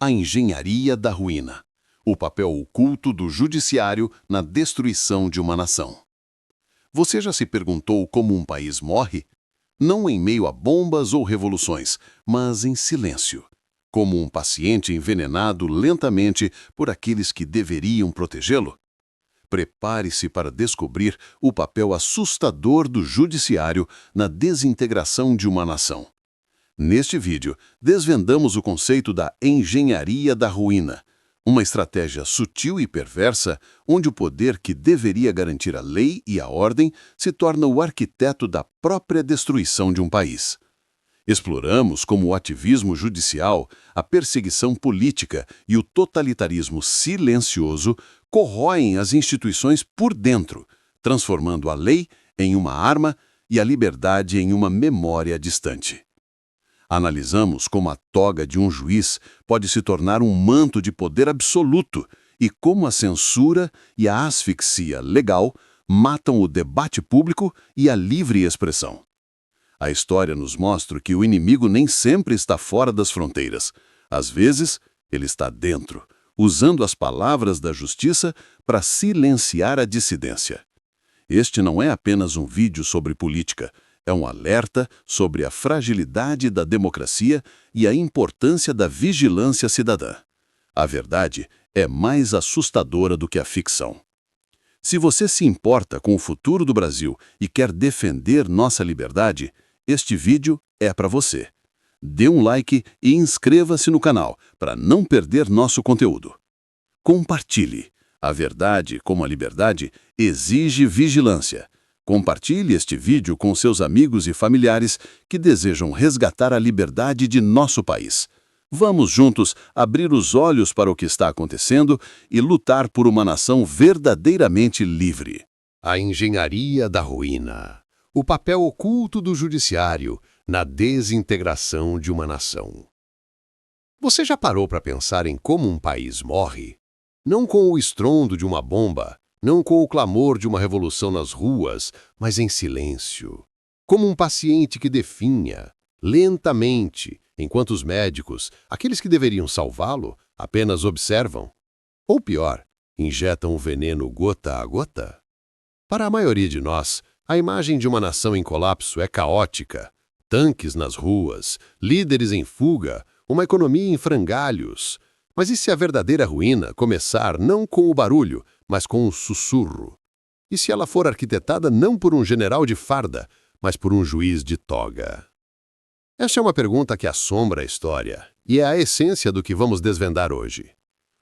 A engenharia da ruína. O papel oculto do judiciário na destruição de uma nação. Você já se perguntou como um país morre? Não em meio a bombas ou revoluções, mas em silêncio. Como um paciente envenenado lentamente por aqueles que deveriam protegê-lo? Prepare-se para descobrir o papel assustador do judiciário na desintegração de uma nação. Neste vídeo, desvendamos o conceito da engenharia da ruína, uma estratégia sutil e perversa onde o poder que deveria garantir a lei e a ordem se torna o arquiteto da própria destruição de um país. Exploramos como o ativismo judicial, a perseguição política e o totalitarismo silencioso corroem as instituições por dentro, transformando a lei em uma arma e a liberdade em uma memória distante. Analisamos como a toga de um juiz pode se tornar um manto de poder absoluto e como a censura e a asfixia legal matam o debate público e a livre expressão. A história nos mostra que o inimigo nem sempre está fora das fronteiras. Às vezes, ele está dentro, usando as palavras da justiça para silenciar a dissidência. Este não é apenas um vídeo sobre política, é um alerta sobre a fragilidade da democracia e a importância da vigilância cidadã. A verdade é mais assustadora do que a ficção. Se você se importa com o futuro do Brasil e quer defender nossa liberdade, este vídeo é para você. Dê um like e inscreva-se no canal para não perder nosso conteúdo. Compartilhe. A verdade, como a liberdade, exige vigilância. Compartilhe este vídeo com seus amigos e familiares que desejam resgatar a liberdade de nosso país. Vamos juntos abrir os olhos para o que está acontecendo e lutar por uma nação verdadeiramente livre. A engenharia da ruína. O papel oculto do judiciário na desintegração de uma nação. Você já parou para pensar em como um país morre? Não com o estrondo de uma bomba, não com o clamor de uma revolução nas ruas, mas em silêncio. Como um paciente que definha, lentamente, enquanto os médicos, aqueles que deveriam salvá-lo, apenas observam. Ou pior, injetam o veneno gota a gota. Para a maioria de nós, a imagem de uma nação em colapso é caótica. Tanques nas ruas, líderes em fuga, uma economia em frangalhos. Mas e se a verdadeira ruína começar não com o barulho, mas com um sussurro? E se ela for arquitetada não por um general de farda, mas por um juiz de toga? Esta é uma pergunta que assombra a história, e é a essência do que vamos desvendar hoje.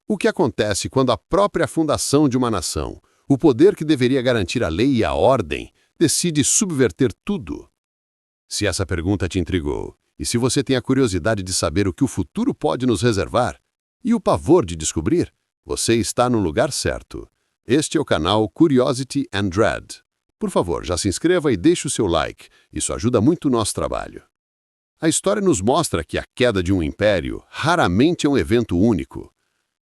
O que acontece quando a própria fundação de uma nação, o poder que deveria garantir a lei e a ordem, decide subverter tudo? Se essa pergunta te intrigou, e se você tem a curiosidade de saber o que o futuro pode nos reservar, e o pavor de descobrir, você está no lugar certo. Este é o canal Curiosity and Dread. Por favor, já se inscreva e deixe o seu like. Isso ajuda muito o nosso trabalho. A história nos mostra que a queda de um império raramente é um evento único.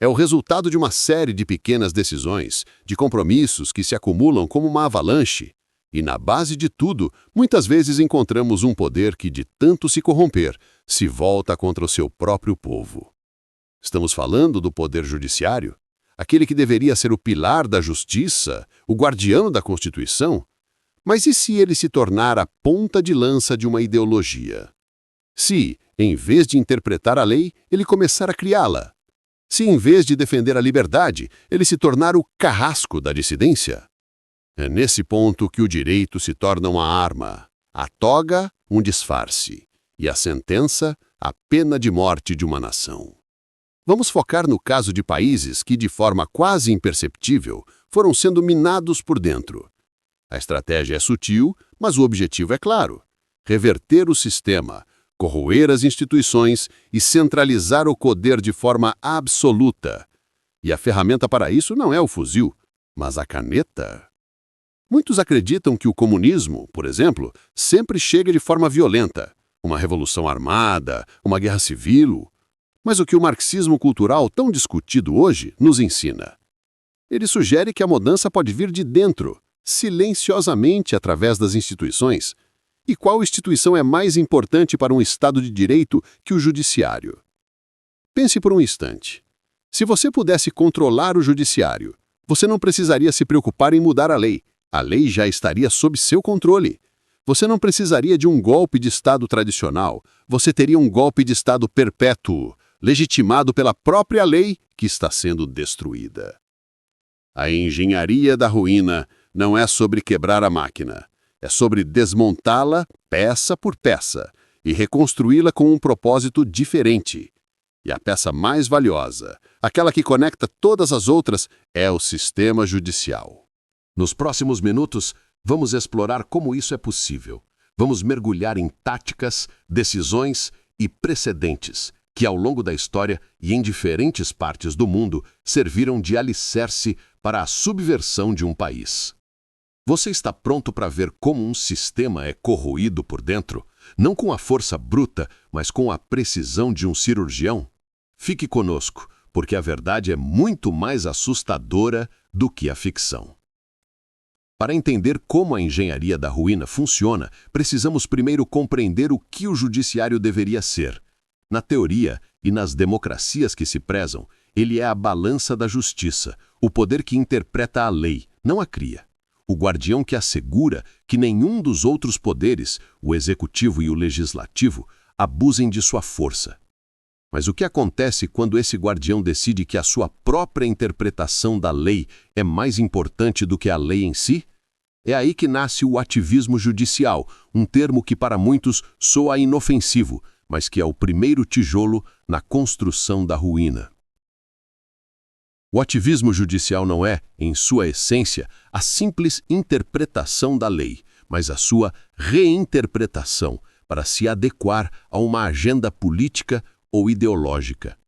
É o resultado de uma série de pequenas decisões, de compromissos que se acumulam como uma avalanche. E na base de tudo, muitas vezes encontramos um poder que, de tanto se corromper, se volta contra o seu próprio povo. Estamos falando do poder judiciário? Aquele que deveria ser o pilar da justiça, o guardião da Constituição? Mas e se ele se tornar a ponta de lança de uma ideologia? Se, em vez de interpretar a lei, ele começar a criá-la? Se, em vez de defender a liberdade, ele se tornar o carrasco da dissidência? É nesse ponto que o direito se torna uma arma, a toga, um disfarce, e a sentença, a pena de morte de uma nação. Vamos focar no caso de países que, de forma quase imperceptível, foram sendo minados por dentro. A estratégia é sutil, mas o objetivo é claro: reverter o sistema, corroer as instituições e centralizar o poder de forma absoluta. E a ferramenta para isso não é o fuzil, mas a caneta. Muitos acreditam que o comunismo, por exemplo, sempre chega de forma violenta, uma revolução armada, uma guerra civil. Mas o que o marxismo cultural, tão discutido hoje, nos ensina? Ele sugere que a mudança pode vir de dentro, silenciosamente através das instituições. E qual instituição é mais importante para um Estado de Direito que o judiciário? Pense por um instante. Se você pudesse controlar o judiciário, você não precisaria se preocupar em mudar a lei. A lei já estaria sob seu controle. Você não precisaria de um golpe de Estado tradicional. Você teria um golpe de Estado perpétuo, legitimado pela própria lei que está sendo destruída. A engenharia da ruína não é sobre quebrar a máquina. É sobre desmontá-la peça por peça e reconstruí-la com um propósito diferente. E a peça mais valiosa, aquela que conecta todas as outras, é o sistema judicial. Nos próximos minutos, vamos explorar como isso é possível. Vamos mergulhar em táticas, decisões e precedentes que, ao longo da história e em diferentes partes do mundo, serviram de alicerce para a subversão de um país. Você está pronto para ver como um sistema é corroído por dentro, não com a força bruta, mas com a precisão de um cirurgião? Fique conosco, porque a verdade é muito mais assustadora do que a ficção. Para entender como a engenharia da ruína funciona, precisamos primeiro compreender o que o judiciário deveria ser. Na teoria e nas democracias que se prezam, ele é a balança da justiça, o poder que interpreta a lei, não a cria. O guardião que assegura que nenhum dos outros poderes, o executivo e o legislativo, abusem de sua força. Mas o que acontece quando esse guardião decide que a sua própria interpretação da lei é mais importante do que a lei em si? É aí que nasce o ativismo judicial, um termo que para muitos soa inofensivo, mas que é o primeiro tijolo na construção da ruína. O ativismo judicial não é, em sua essência, a simples interpretação da lei, mas a sua reinterpretação para se adequar a uma agenda política ou ideológica.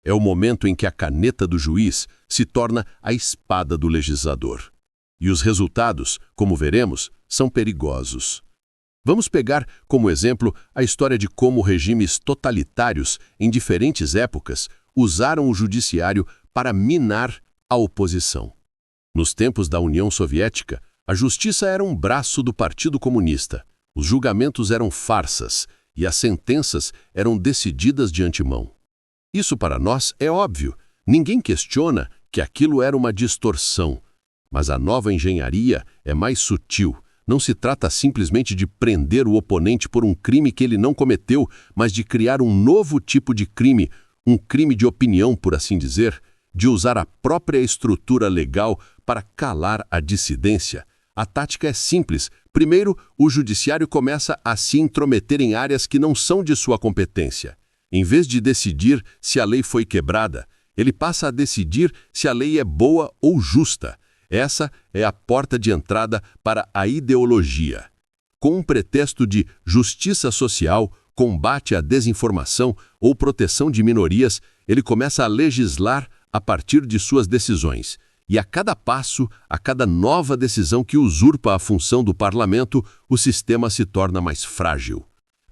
É o momento em que a caneta do juiz se torna a espada do legislador. E os resultados, como veremos, são perigosos. Vamos pegar como exemplo a história de como regimes totalitários, em diferentes épocas, usaram o judiciário para minar a oposição. Nos tempos da União Soviética, a justiça era um braço do Partido Comunista, os julgamentos eram farsas e as sentenças eram decididas de antemão. Isso para nós é óbvio, ninguém questiona que aquilo era uma distorção. Mas a nova engenharia é mais sutil. Não se trata simplesmente de prender o oponente por um crime que ele não cometeu, mas de criar um novo tipo de crime, um crime de opinião, por assim dizer, de usar a própria estrutura legal para calar a dissidência. A tática é simples. Primeiro, o judiciário começa a se intrometer em áreas que não são de sua competência. Em vez de decidir se a lei foi quebrada, ele passa a decidir se a lei é boa ou justa. Essa é a porta de entrada para a ideologia. Com um pretexto de justiça social, combate à desinformação ou proteção de minorias, ele começa a legislar a partir de suas decisões. E a cada passo, a cada nova decisão que usurpa a função do parlamento, o sistema se torna mais frágil.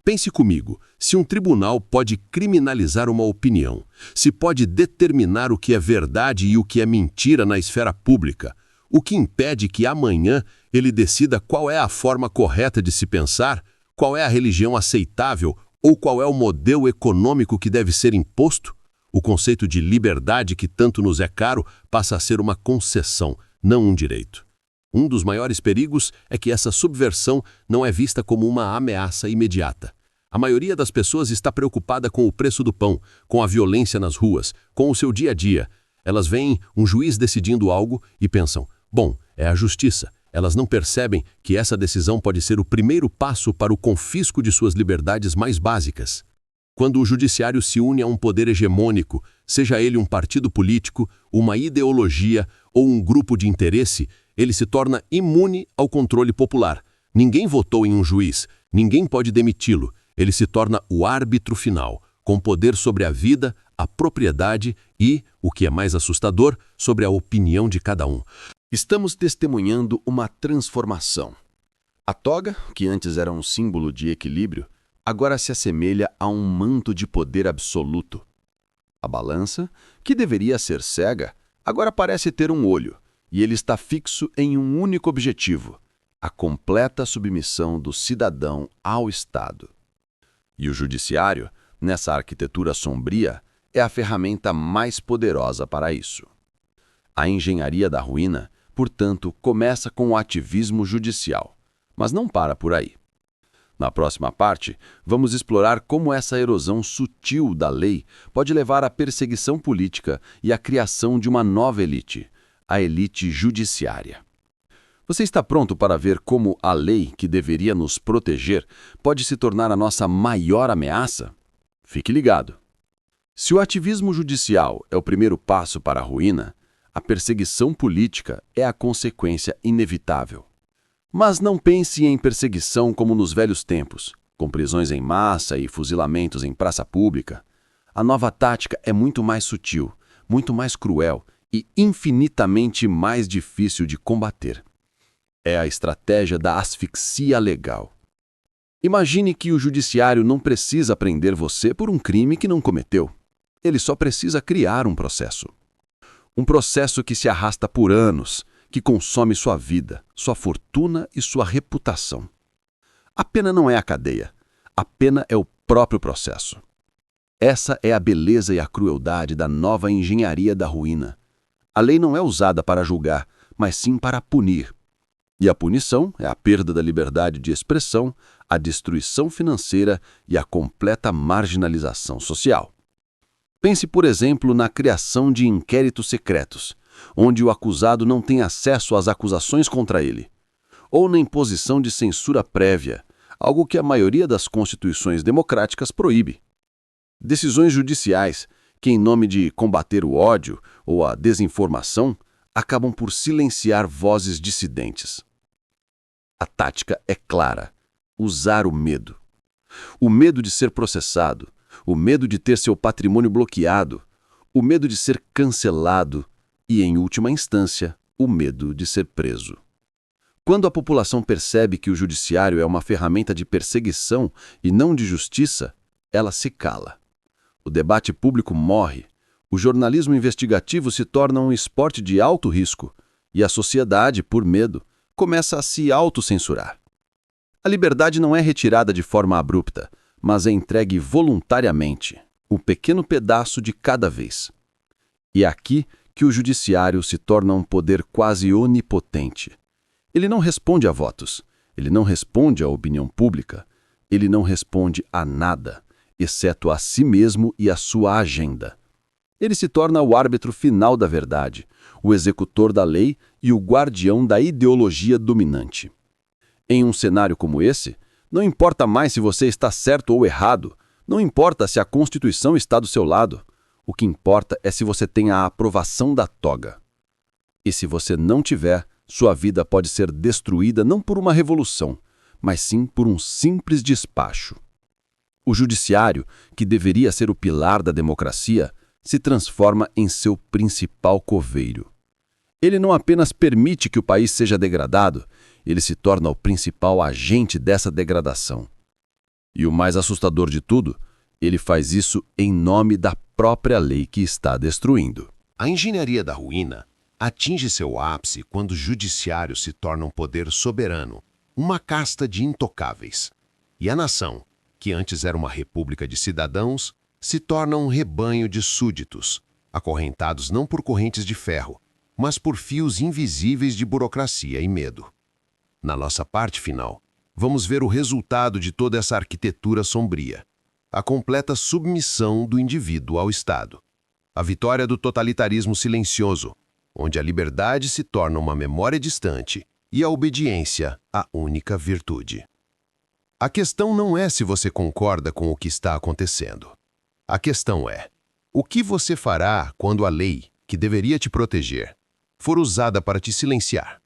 Pense comigo, se um tribunal pode criminalizar uma opinião, se pode determinar o que é verdade e o que é mentira na esfera pública, o que impede que amanhã ele decida qual é a forma correta de se pensar, qual é a religião aceitável ou qual é o modelo econômico que deve ser imposto? O conceito de liberdade que tanto nos é caro passa a ser uma concessão, não um direito. Um dos maiores perigos é que essa subversão não é vista como uma ameaça imediata. A maioria das pessoas está preocupada com o preço do pão, com a violência nas ruas, com o seu dia a dia. Elas veem um juiz decidindo algo e pensam, bom, é a justiça. Elas não percebem que essa decisão pode ser o primeiro passo para o confisco de suas liberdades mais básicas. Quando o judiciário se une a um poder hegemônico, seja ele um partido político, uma ideologia ou um grupo de interesse, ele se torna imune ao controle popular. Ninguém votou em um juiz, ninguém pode demiti-lo. Ele se torna o árbitro final, com poder sobre a vida, a propriedade e, o que é mais assustador, sobre a opinião de cada um. Estamos testemunhando uma transformação. A toga, que antes era um símbolo de equilíbrio, agora se assemelha a um manto de poder absoluto. A balança, que deveria ser cega, agora parece ter um olho, e ele está fixo em um único objetivo: a completa submissão do cidadão ao Estado. E o judiciário, nessa arquitetura sombria, é a ferramenta mais poderosa para isso. A engenharia da ruína, portanto, começa com o ativismo judicial, mas não para por aí. Na próxima parte, vamos explorar como essa erosão sutil da lei pode levar à perseguição política e à criação de uma nova elite, a elite judiciária. Você está pronto para ver como a lei que deveria nos proteger pode se tornar a nossa maior ameaça? Fique ligado! Se o ativismo judicial é o primeiro passo para a ruína, a perseguição política é a consequência inevitável. Mas não pense em perseguição como nos velhos tempos, com prisões em massa e fuzilamentos em praça pública. A nova tática é muito mais sutil, muito mais cruel e infinitamente mais difícil de combater. É a estratégia da asfixia legal. Imagine que o judiciário não precisa prender você por um crime que não cometeu. Ele só precisa criar um processo. Um processo que se arrasta por anos, que consome sua vida, sua fortuna e sua reputação. A pena não é a cadeia. A pena é o próprio processo. Essa é a beleza e a crueldade da nova engenharia da ruína. A lei não é usada para julgar, mas sim para punir. E a punição é a perda da liberdade de expressão, a destruição financeira e a completa marginalização social. Pense, por exemplo, na criação de inquéritos secretos, onde o acusado não tem acesso às acusações contra ele, ou na imposição de censura prévia, algo que a maioria das constituições democráticas proíbe. Decisões judiciais que, em nome de combater o ódio ou a desinformação, acabam por silenciar vozes dissidentes. A tática é clara: usar o medo. O medo de ser processado, o medo de ter seu patrimônio bloqueado, o medo de ser cancelado e, em última instância, o medo de ser preso. Quando a população percebe que o judiciário é uma ferramenta de perseguição e não de justiça, ela se cala. O debate público morre, o jornalismo investigativo se torna um esporte de alto risco e a sociedade, por medo, começa a se autocensurar. A liberdade não é retirada de forma abrupta, mas é entregue voluntariamente, um pequeno pedaço de cada vez. E é aqui que o judiciário se torna um poder quase onipotente. Ele não responde a votos, ele não responde à opinião pública, ele não responde a nada, exceto a si mesmo e a sua agenda. Ele se torna o árbitro final da verdade, o executor da lei e o guardião da ideologia dominante. Em um cenário como esse, não importa mais se você está certo ou errado, não importa se a Constituição está do seu lado. O que importa é se você tem a aprovação da toga. E se você não tiver, sua vida pode ser destruída não por uma revolução, mas sim por um simples despacho. O judiciário, que deveria ser o pilar da democracia, se transforma em seu principal coveiro. Ele não apenas permite que o país seja degradado, ele se torna o principal agente dessa degradação. E o mais assustador de tudo, ele faz isso em nome da própria lei que está destruindo. A engenharia da ruína atinge seu ápice quando o judiciário se torna um poder soberano, uma casta de intocáveis. E a nação, que antes era uma república de cidadãos, se torna um rebanho de súditos, acorrentados não por correntes de ferro, mas por fios invisíveis de burocracia e medo. Na nossa parte final, vamos ver o resultado de toda essa arquitetura sombria: a completa submissão do indivíduo ao Estado. A vitória do totalitarismo silencioso, onde a liberdade se torna uma memória distante e a obediência a única virtude. A questão não é se você concorda com o que está acontecendo. A questão é: o que você fará quando a lei, que deveria te proteger, for usada para te silenciar?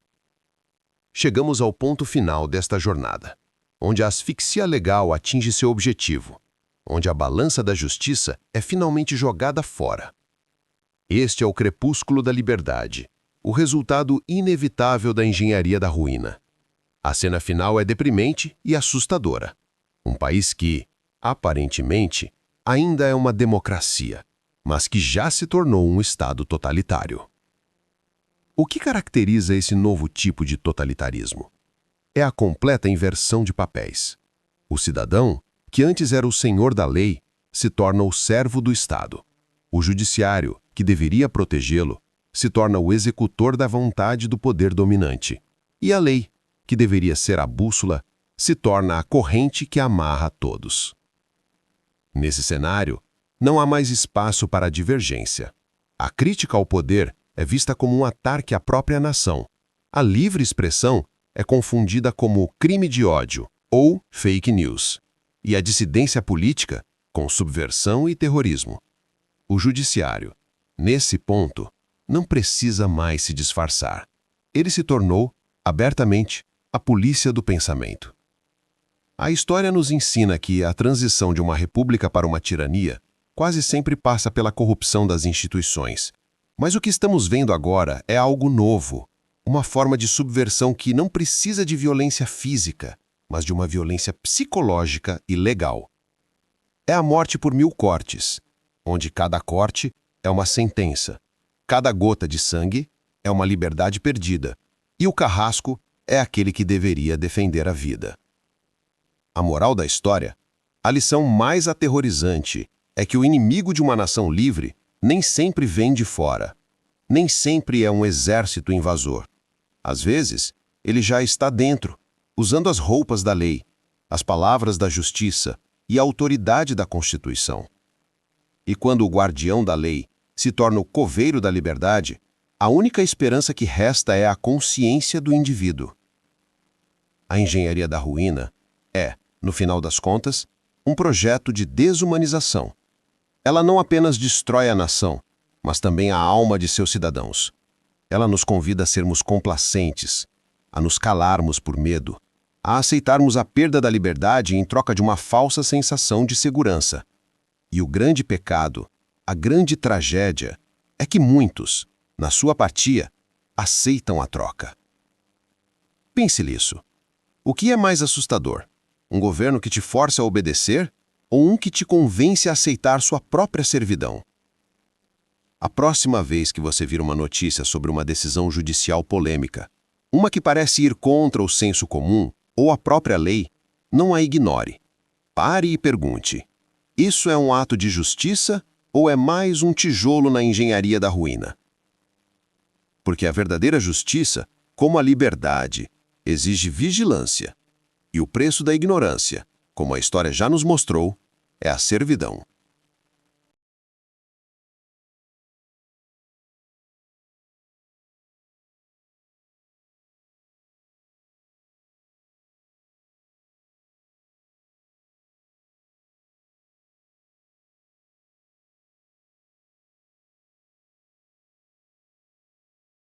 Chegamos ao ponto final desta jornada, onde a asfixia legal atinge seu objetivo, onde a balança da justiça é finalmente jogada fora. Este é o crepúsculo da liberdade, o resultado inevitável da engenharia da ruína. A cena final é deprimente e assustadora. Um país que, aparentemente, ainda é uma democracia, mas que já se tornou um Estado totalitário. O que caracteriza esse novo tipo de totalitarismo? É a completa inversão de papéis. O cidadão, que antes era o senhor da lei, se torna o servo do Estado. O judiciário, que deveria protegê-lo, se torna o executor da vontade do poder dominante. E a lei, que deveria ser a bússola, se torna a corrente que amarra a todos. Nesse cenário, não há mais espaço para a divergência. A crítica ao poder é vista como um ataque à própria nação. A livre expressão é confundida como crime de ódio ou fake news, e a dissidência política com subversão e terrorismo. O judiciário, nesse ponto, não precisa mais se disfarçar. Ele se tornou, abertamente, a polícia do pensamento. A história nos ensina que a transição de uma república para uma tirania quase sempre passa pela corrupção das instituições. Mas o que estamos vendo agora é algo novo, uma forma de subversão que não precisa de violência física, mas de uma violência psicológica e legal. É a morte por 1000 cortes, onde cada corte é uma sentença, cada gota de sangue é uma liberdade perdida, e o carrasco é aquele que deveria defender a vida. A moral da história, a lição mais aterrorizante, é que o inimigo de uma nação livre nem sempre vem de fora. Nem sempre é um exército invasor. Às vezes, ele já está dentro, usando as roupas da lei, as palavras da justiça e a autoridade da Constituição. E quando o guardião da lei se torna o coveiro da liberdade, a única esperança que resta é a consciência do indivíduo. A engenharia da ruína é, no final das contas, um projeto de desumanização. Ela não apenas destrói a nação, mas também a alma de seus cidadãos. Ela nos convida a sermos complacentes, a nos calarmos por medo, a aceitarmos a perda da liberdade em troca de uma falsa sensação de segurança. E o grande pecado, a grande tragédia, é que muitos, na sua apatia, aceitam a troca. Pense nisso. O que é mais assustador? Um governo que te força a obedecer ou um que te convence a aceitar sua própria servidão? A próxima vez que você vir uma notícia sobre uma decisão judicial polêmica, uma que parece ir contra o senso comum ou a própria lei, não a ignore. Pare e pergunte: isso é um ato de justiça ou é mais um tijolo na engenharia da ruína? Porque a verdadeira justiça, como a liberdade, exige vigilância. E o preço da ignorância, como a história já nos mostrou, é a servidão.